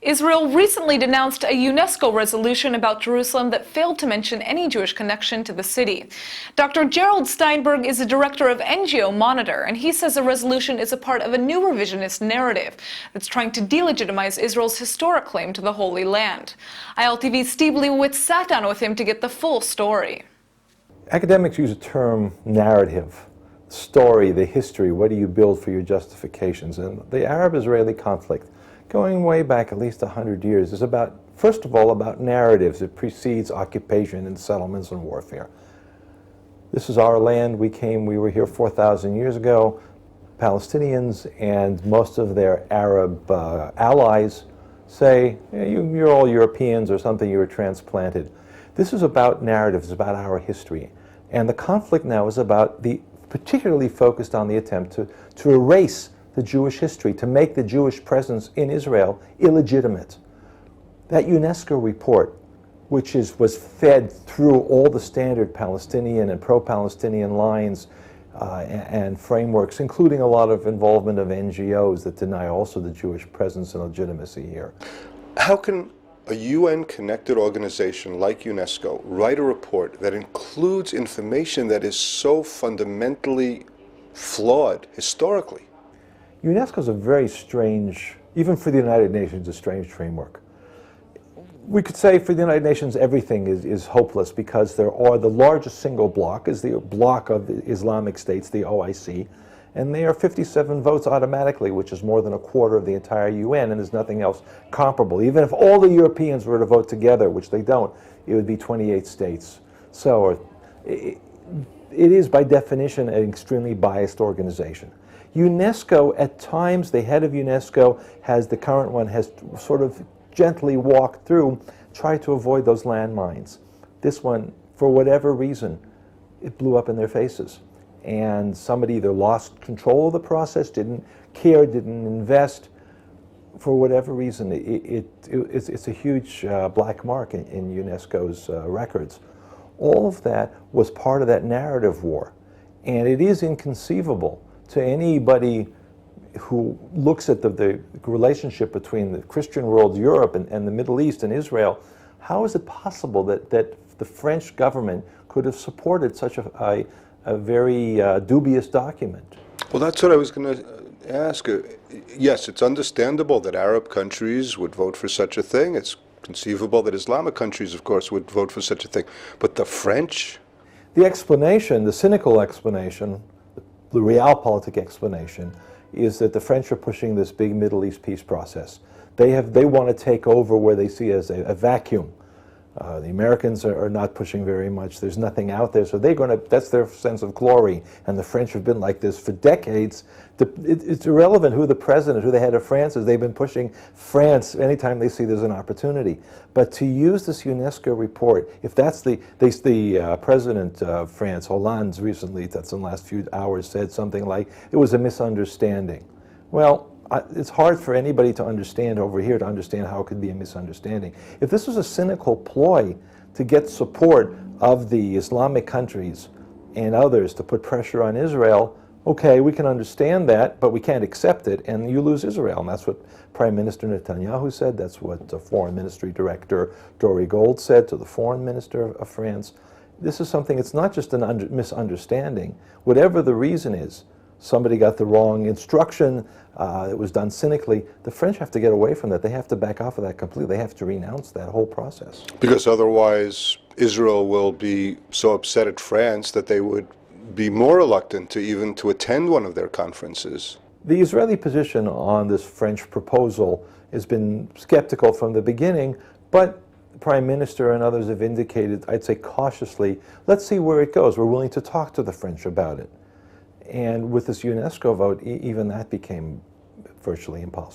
Israel recently denounced a UNESCO resolution about Jerusalem that failed to mention any Jewish connection to the city. Dr. Gerald Steinberg is the director of NGO Monitor, and he says the resolution is a part of a new revisionist narrative that's trying to delegitimize Israel's historic claim to the Holy Land. ILTV's Steve Leibowitz sat down with him to get the full story. Academics use the term narrative, story, the history. What do you build for your justifications? And the Arab-Israeli conflict, going way back at least 100 years, is about, first of all, about narratives. It precedes occupation and settlements and warfare. This is our land. We were here 4,000 years ago. Palestinians and most of their Arab allies say, you're all Europeans or something, you were transplanted. This is about narratives, about our history. And the conflict now is about particularly focused on the attempt to erase the Jewish history, to make the Jewish presence in Israel illegitimate. That UNESCO report, which was fed through all the standard Palestinian and pro-Palestinian lines and frameworks, including a lot of involvement of NGOs that deny also the Jewish presence and legitimacy here. How can a UN-connected organization like UNESCO write a report that includes information that is so fundamentally flawed historically? UNESCO is a very strange, even for the United Nations, a strange framework. We could say for the United Nations everything is hopeless because the largest single bloc is the bloc of the Islamic states, the OIC, and they are 57 votes automatically, which is more than a quarter of the entire UN, and there's nothing else comparable. Even if all the Europeans were to vote together, which they don't, it would be 28 states. So it is by definition an extremely biased organization. UNESCO, at times, the head of UNESCO the current one has sort of gently walked through, tried to avoid those landmines. This one, for whatever reason, it blew up in their faces. And somebody either lost control of the process, didn't care, didn't invest. For whatever reason, it's a huge black mark in UNESCO's records. All of that was part of that narrative war. And it is inconceivable to anybody who looks at the relationship between the Christian world, Europe, and the Middle East and Israel. How is it possible that the French government could have supported such a very dubious document? Well, that's what I was going to ask. Yes, it's understandable that Arab countries would vote for such a thing. It's conceivable that Islamic countries, of course, would vote for such a thing. But the French? The explanation, the cynical explanation, the realpolitik explanation, is that the French are pushing this big Middle East peace process. They want to take over where they see as a vacuum. The Americans are not pushing very much. There's nothing out there, so that's their sense of glory. And the French have been like this for decades. It's irrelevant who the president, who the head of France is. They've been pushing France anytime they see there's an opportunity. But to use this UNESCO report, if that's the president of France, Hollande, recently, that's in the last few hours, said something like, it was a misunderstanding. Well, it's hard for anybody to understand over here to understand how it could be a misunderstanding. If this was a cynical ploy to get support of the Islamic countries and others to put pressure on Israel, okay, we can understand that, but we can't accept it, and you lose Israel. And that's what Prime Minister Netanyahu said. That's what the Foreign Ministry Director Dory Gold said to the Foreign Minister of France. This is something, it's not just a misunderstanding. Whatever the reason is, somebody got the wrong instruction, it was done cynically, the French have to get away from that. They have to back off of that completely. They have to renounce that whole process. Because otherwise Israel will be so upset at France that they would be more reluctant to even to attend one of their conferences. The Israeli position on this French proposal has been skeptical from the beginning, but the Prime Minister and others have indicated, I'd say cautiously, let's see where it goes. We're willing to talk to the French about it. And with this UNESCO vote, even that became virtually impossible.